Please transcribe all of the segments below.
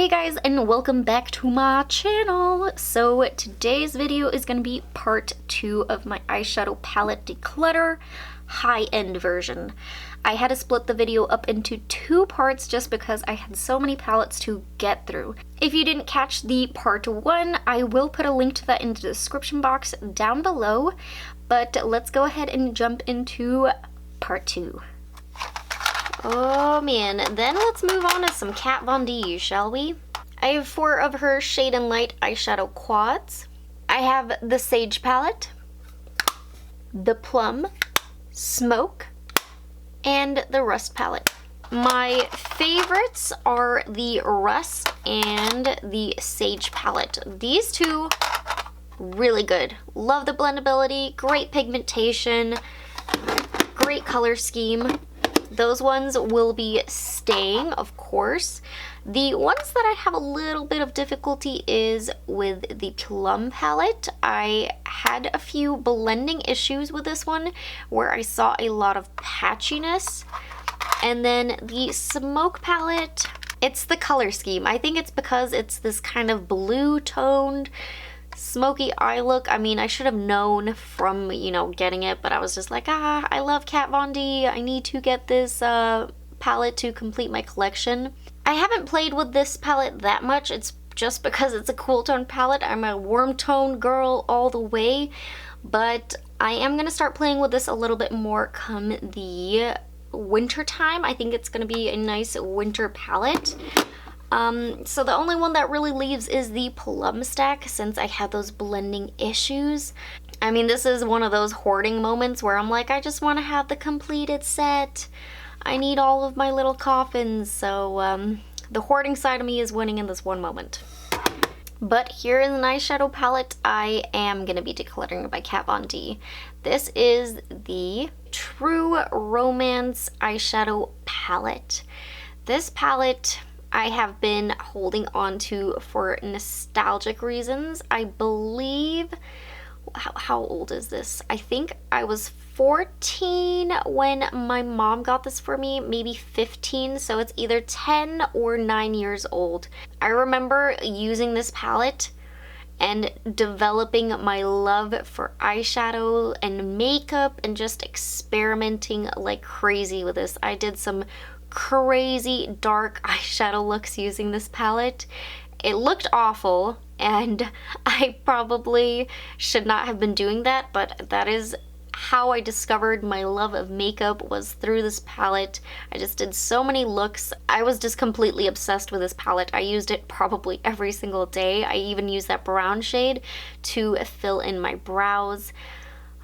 Hey guys, and welcome back to my channel. So today's video is going to be part 2 of my eyeshadow palette declutter high-end version. I had to split the video up into 2 parts just because I had so many palettes to get through. If you didn't catch the part 1, I will put a link to that in the description box down below. But let's go ahead and jump into part 2. Oh man, then let's move on to some Kat Von D, shall we? I have 4 of her Shade and Light eyeshadow quads. I have the Sage palette, the Plum, Smoke, and the Rust palette. My favorites are the Rust and the Sage palette. These two, really good. Love the blendability, great pigmentation, great color scheme. Those ones will be staying, of course. The ones that I have a little bit of difficulty is with the Plum palette. I had a few blending issues with this one where I saw a lot of patchiness. And then the Smoke palette, it's the color scheme. I think it's because it's this kind of blue toned smoky eye look. I mean, I should have known from, you know, getting it, but I was just like, I love Kat Von D. I need to get this palette to complete my collection. I haven't played with this palette that much. It's just because it's a cool tone palette. I'm a warm tone girl all the way, but I am going to start playing with this a little bit more come the winter time. I think it's going to be a nice winter palette. So the only one that really leaves is the Plum stack since I had those blending issues. I mean, this is one of those hoarding moments where I'm like, I just want to have the completed set. I need all of my little coffins, so the hoarding side of me is winning in this one moment. But here is an eyeshadow palette I am going to be decluttering by Kat Von D. This is the True Romance eyeshadow palette. This palette I have been holding on to for nostalgic reasons. I believe, how old is this? I think I was 14 when my mom got this for me, maybe 15, so it's either 10 or 9 years old. I remember using this palette and developing my love for eyeshadow and makeup and just experimenting like crazy with this. I did some crazy dark eyeshadow looks using this palette. It looked awful and I probably should not have been doing that, but that is how I discovered my love of makeup, was through this palette. I just did so many looks. I was just completely obsessed with this palette. I used it probably every single day. I even used that brown shade to fill in my brows.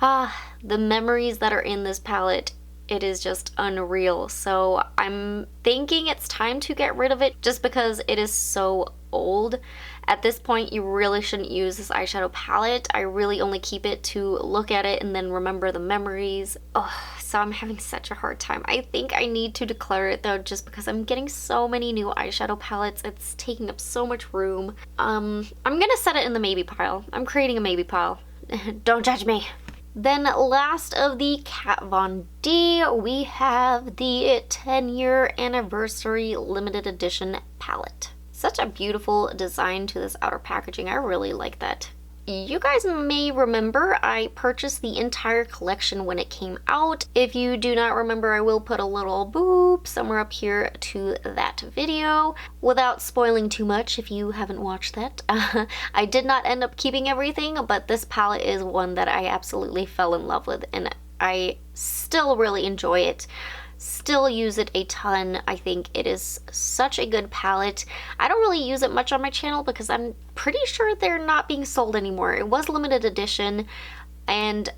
The memories that are in this palette, it is just unreal. So I'm thinking it's time to get rid of it just because it is so old. At this point, you really shouldn't use this eyeshadow palette. I really only keep it to look at it and then remember the memories. So I'm having such a hard time. I think I need to declare it though, just because I'm getting so many new eyeshadow palettes. It's taking up so much room. I'm gonna set it in the maybe pile. I'm creating a maybe pile. Don't judge me. Then last of the Kat Von D, we have the 10-year anniversary limited edition palette. Such a beautiful design to this outer packaging. I really like that. You guys may remember I purchased the entire collection when it came out. If you do not remember, I will put a little boop somewhere up here to that video. Without spoiling too much, if you haven't watched that, I did not end up keeping everything, but this palette is one that I absolutely fell in love with, and I still really enjoy it. Still use it a ton. I think it is such a good palette. I don't really use it much on my channel because I'm pretty sure they're not being sold anymore. It was limited edition, and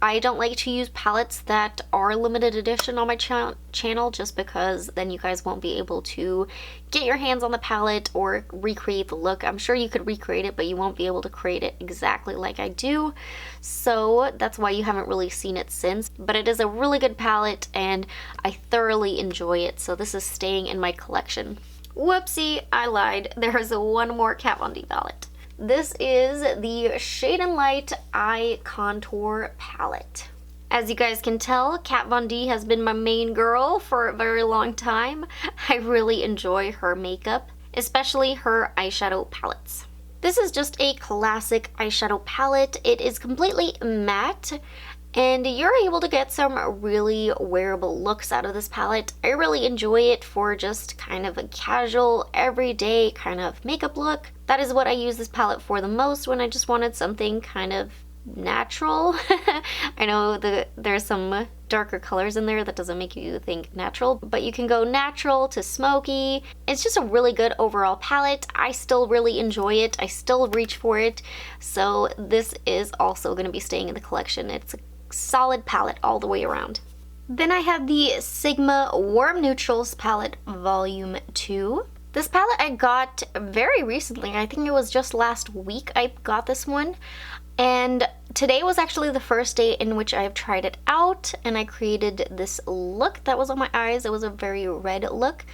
I don't like to use palettes that are limited edition on my channel just because then you guys won't be able to get your hands on the palette or recreate the look. I'm sure you could recreate it, but you won't be able to create it exactly like I do. So that's why you haven't really seen it since. But it is a really good palette and I thoroughly enjoy it. So this is staying in my collection. Whoopsie, I lied. There is one more Kat Von D palette. This is the Shade and Light Eye Contour Palette. As you guys can tell, Kat Von D has been my main girl for a very long time. I really enjoy her makeup. especially her eyeshadow palettes. This is just a classic eyeshadow palette. It is completely matte, and you're able to get some really wearable looks out of this palette. I really enjoy it for just kind of a casual, everyday kind of makeup look. That is what I use this palette for the most, when I just wanted something kind of natural. I know there's some darker colors in there that doesn't make you think natural, but you can go natural to smoky. It's just a really good overall palette. I still really enjoy it. I still reach for it. So this is also going to be staying in the collection. It's a solid palette all the way around. Then I have the Sigma Warm Neutrals palette volume 2. This palette I got very recently. I think it was just last week I got this one. And today was actually the first day in which I've tried it out, and I created this look that was on my eyes. It was a very red look,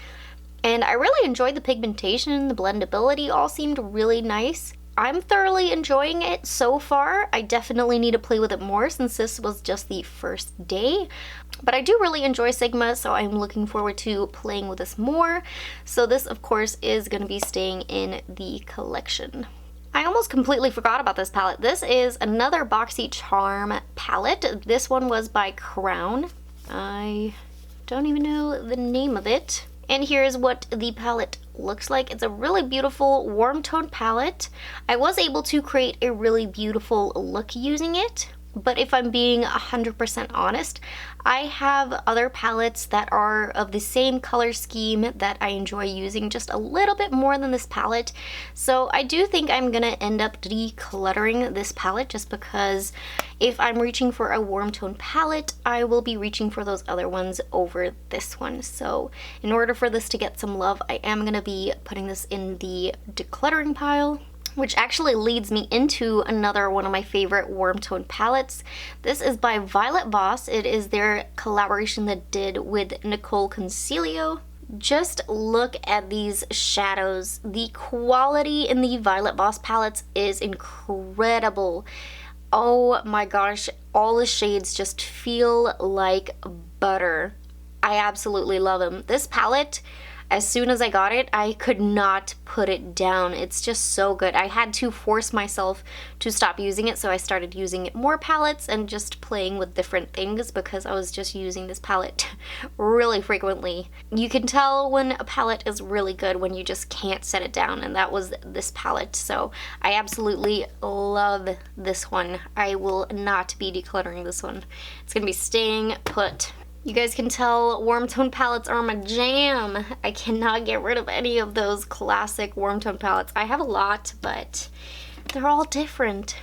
and I really enjoyed the pigmentation. The blendability all seemed really nice. I'm thoroughly enjoying it so far. I definitely need to play with it more since this was just the first day. But I do really enjoy Sigma, so I'm looking forward to playing with this more. So this, of course, is going to be staying in the collection. I almost completely forgot about this palette. This is another BoxyCharm palette. This one was by Crown. I don't even know the name of it. And here's what the palette looks like. It's a really beautiful warm tone palette. I was able to create a really beautiful look using it, but if I'm being 100% honest, I have other palettes that are of the same color scheme that I enjoy using just a little bit more than this palette. So I do think I'm gonna end up decluttering this palette, just because if I'm reaching for a warm tone palette, I will be reaching for those other ones over this one. So in order for this to get some love, I am gonna be putting this in the decluttering pile, which actually leads me into another one of my favorite warm tone palettes. This is by Voss. It is their collaboration that did with Nicole Concilio. Just look at these shadows. The quality in the Voss palettes is incredible. Oh my gosh, all the shades just feel like butter. I absolutely love them. This palette, as soon as I got it, I could not put it down. It's just so good. I had to force myself to stop using it, so I started using more palettes and just playing with different things, because I was just using this palette really frequently. You can tell when a palette is really good when you just can't set it down, and that was this palette. So I absolutely love this one. I will not be decluttering this one. It's gonna be staying put. You guys can tell warm tone palettes are my jam. I cannot get rid of any of those classic warm tone palettes. I have a lot, but they're all different,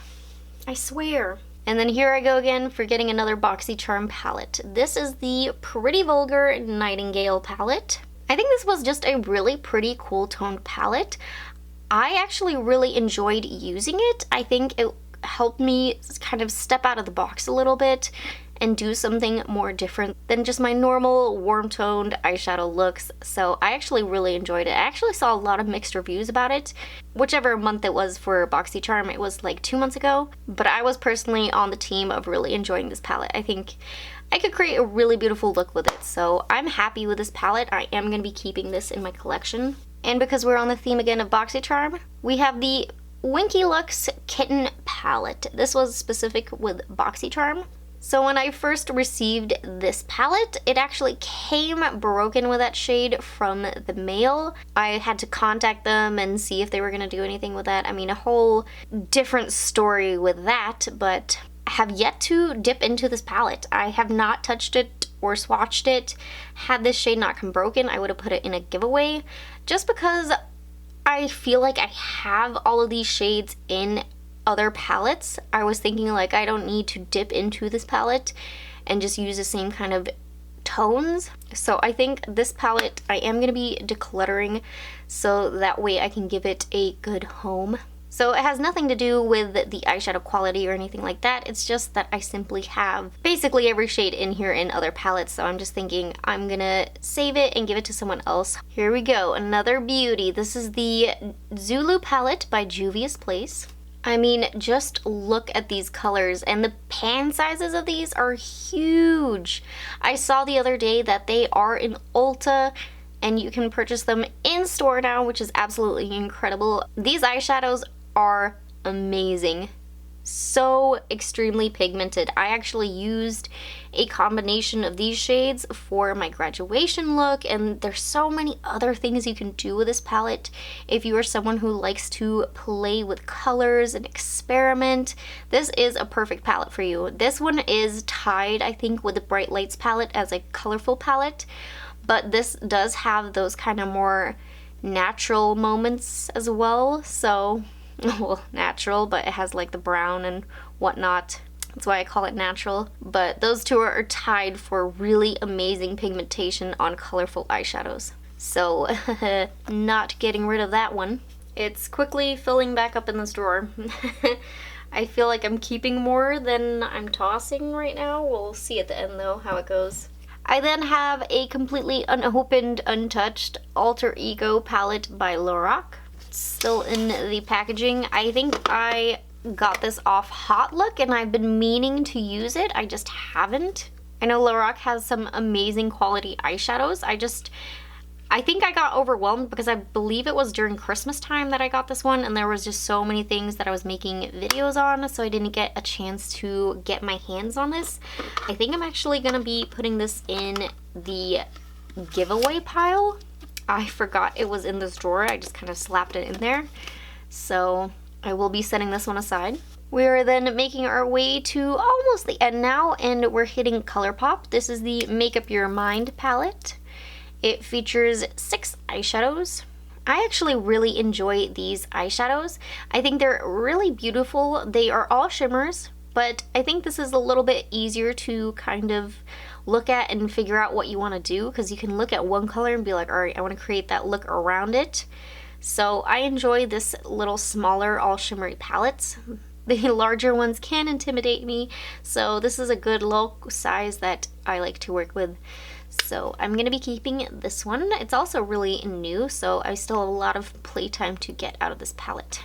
I swear. And then here I go again for getting another BoxyCharm palette. This is the Pretty Vulgar Nightingale palette. I think this was just a really pretty cool toned palette. I actually really enjoyed using it. I think it helped me kind of step out of the box a little bit and do something more different than just my normal warm-toned eyeshadow looks. So I actually really enjoyed it. I actually saw a lot of mixed reviews about it. Whichever month it was for BoxyCharm, it was like 2 months ago. But I was personally on the team of really enjoying this palette. I think I could create a really beautiful look with it. So I'm happy with this palette. I am going to be keeping this in my collection. And because we're on the theme again of BoxyCharm, we have the Winkie Luxe Kitten palette. This was specific with BoxyCharm. So when I first received this palette, it actually came broken with that shade from the mail. I had to contact them and see if they were going to do anything with that. I mean, a whole different story with that, but I have yet to dip into this palette. I have not touched it or swatched it. Had this shade not come broken, I would have put it in a giveaway, just because I feel like I have all of these shades in other palettes. I was thinking like I don't need to dip into this palette and just use the same kind of tones. So I think this palette I am going to be decluttering so that way I can give it a good home. So it has nothing to do with the eyeshadow quality or anything like that. It's just that I simply have basically every shade in here in other palettes. So I'm just thinking I'm gonna save it and give it to someone else. Here we go, another beauty. This is the Zulu palette by Juvia's Place. I mean, just look at these colors, and the pan sizes of these are huge. I saw the other day that they are in Ulta. and you can purchase them in store now, which is absolutely incredible. These eyeshadows are amazing. So extremely pigmented. I actually used a combination of these shades for my graduation look, and there's so many other things you can do with this palette. If you are someone who likes to play with colors and experiment, this is a perfect palette for you. This one is tied, I think, with the Bright Lights palette as a colorful palette, but this does have those kind of more natural moments as well. So well, natural, but it has like the brown and whatnot. That's why I call it natural. But those two are tied for really amazing pigmentation on colorful eyeshadows. So not getting rid of that one. It's quickly filling back up in this drawer. I feel like I'm keeping more than I'm tossing right now. We'll see at the end though how it goes. I then have a completely unopened, untouched Alter Ego palette by Lorac. Still in the packaging. I think I got this off Hot Look and I've been meaning to use it. I just haven't. I know Lorac has some amazing quality eyeshadows. I think I got overwhelmed because I believe it was during Christmas time that I got this one, and there was just so many things that I was making videos on, so I didn't get a chance to get my hands on this. I think I'm actually gonna be putting this in the giveaway pile. I forgot it was in this drawer. I just kind of slapped it in there. So I will be setting this one aside. We are then making our way to almost the end now, and we're hitting ColourPop. This is the Make Up Your Mind palette. It features 6 eyeshadows. I actually really enjoy these eyeshadows. I think they're really beautiful. They are all shimmers, but I think this is a little bit easier to kind of look at and figure out what you want to do, because you can look at one color and be like, all right, I want to create that look around it. So I enjoy this little smaller all shimmery palettes. The larger ones can intimidate me, so this is a good little size that I like to work with. So I'm going to be keeping this one. It's also really new, so I still have a lot of playtime to get out of this palette.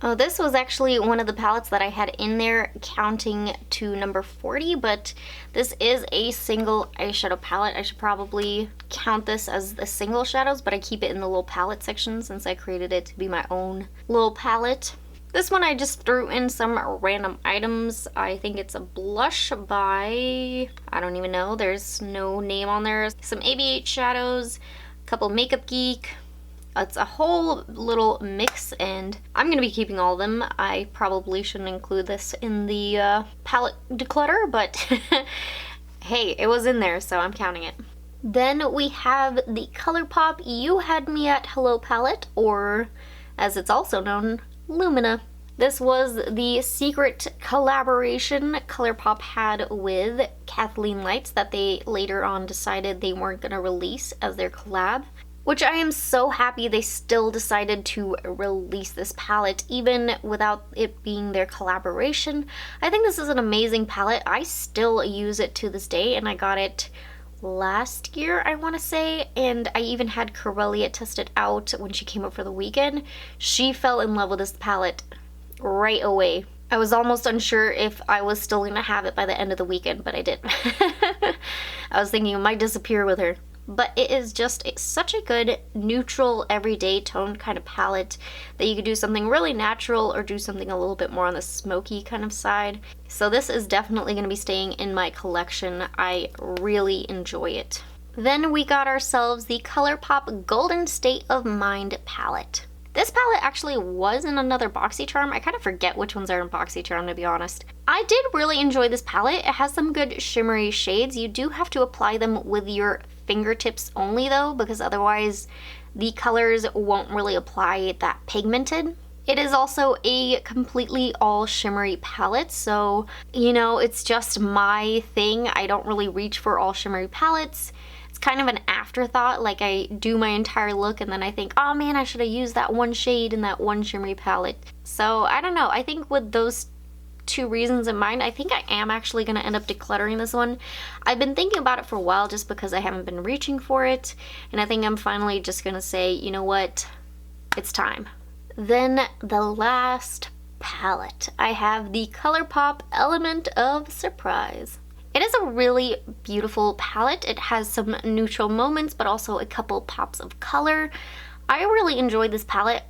Oh, this was actually one of the palettes that I had in there counting to number 40, but this is a single eyeshadow palette. I should probably count this as the single shadows, but I keep it in the little palette section since I created it to be my own little palette. This one I just threw in some random items. I think it's a blush by, I don't even know, there's no name on there. Some ABH shadows, a couple Makeup Geek. It's a whole little mix, and I'm going to be keeping all of them. I probably shouldn't include this in the palette declutter, but hey, it was in there, so I'm counting it. Then we have the ColourPop You Had Me at Hello palette, or as it's also known, Lumina. This was the secret collaboration ColourPop had with Kathleen Lights that they later on decided they weren't going to release as their collab. Which I am so happy they still decided to release this palette even without it being their collaboration. I think this is an amazing palette. I still use it to this day, and I got it last year, I want to say, and I even had Karelia test it out when she came up for the weekend. She fell in love with this palette right away. I was almost unsure if I was still going to have it by the end of the weekend, but I did. I was thinking it might disappear with her. But it is just such a good neutral everyday toned kind of palette that you could do something really natural or do something a little bit more on the smoky kind of side. So this is definitely going to be staying in my collection. I really enjoy it. Then we got ourselves the ColourPop Golden State of Mind palette. This palette actually was in another BoxyCharm. I kind of forget which ones are in BoxyCharm, to be honest. I did really enjoy this palette. It has some good shimmery shades. You do have to apply them with your fingertips only though, because otherwise the colors won't really apply that pigmented. It is also a completely all shimmery palette, so you know, it's just my thing. I don't really reach for all shimmery palettes. It's kind of an afterthought, like I do my entire look and then I think, oh man, I should have used that one shade in that one shimmery palette. So I don't know, I think with those two reasons in mind, I think I am actually going to end up decluttering this one. I've been thinking about it for a while just because I haven't been reaching for it, and I think I'm finally just going to say, you know what, it's time. Then the last palette, I have the ColourPop Element of Surprise. It is a really beautiful palette. It has some neutral moments, but also a couple pops of color. I really enjoy this palette.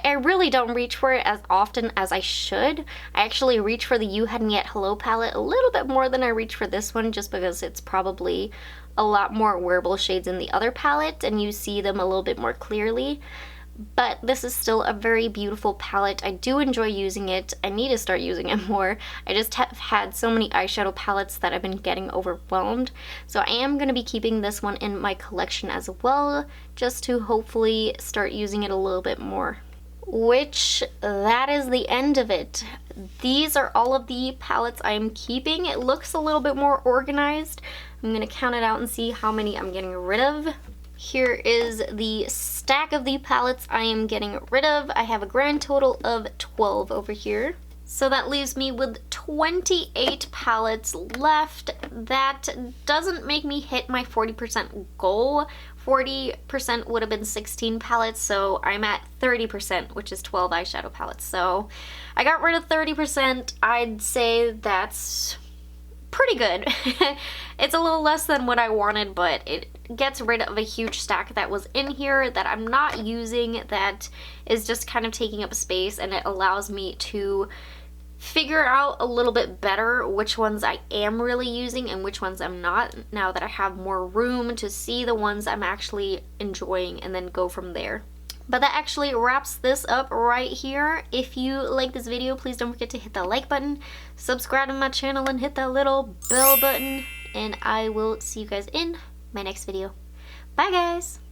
I really don't reach for it as often as I should. I actually reach for the You Had Me at Hello palette a little bit more than I reach for this one, just because it's probably a lot more wearable shades in the other palette and you see them a little bit more clearly. But this is still a very beautiful palette. I do enjoy using it. I need to start using it more. I just have had so many eyeshadow palettes that I've been getting overwhelmed. So I am going to be keeping this one in my collection as well, just to hopefully start using it a little bit more. Which, that is the end of it. These are all of the palettes I'm keeping. It looks a little bit more organized. I'm going to count it out and see how many I'm getting rid of. Here is the stack of the palettes I am getting rid of. I have a grand total of 12 over here. So that leaves me with 28 palettes left. That doesn't make me hit my 40% goal. 40% would have been 16 palettes, so I'm at 30%, which is 12 eyeshadow palettes. So I got rid of 30%. I'd say that's pretty good. It's a little less than what I wanted, but it gets rid of a huge stack that was in here that I'm not using, that is just kind of taking up space, and it allows me to figure out a little bit better which ones I am really using and which ones I'm not, now that I have more room to see the ones I'm actually enjoying and then go from there. But that actually wraps this up right here. If you like this video, please don't forget to hit that like button, subscribe to my channel, and hit that little bell button. And I will see you guys in my next video. Bye, guys!